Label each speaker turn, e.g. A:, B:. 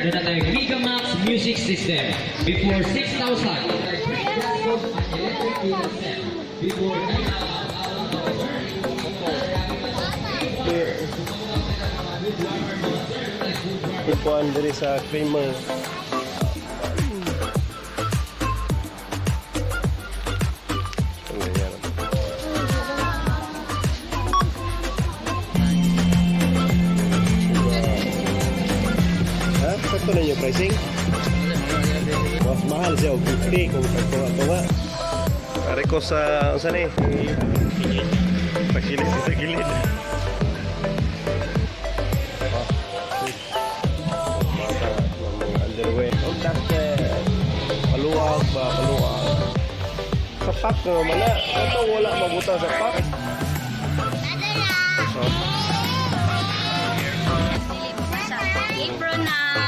A: meron na tayong Mega Max Music System. Before 6,000. Before 9,000.
B: Ipuan dari sa creamer. Sakto na yung pricing. Mas mahal siya, 50 kung tagtunga-tunga. Pare ko sa, saan eh? Pagilid sa gilid. Mata, mga underwear. Ang jacket. Paluwag ba, paluwag. Sa pack na naman na. Ito wala mabutang sa pack.
C: Apron na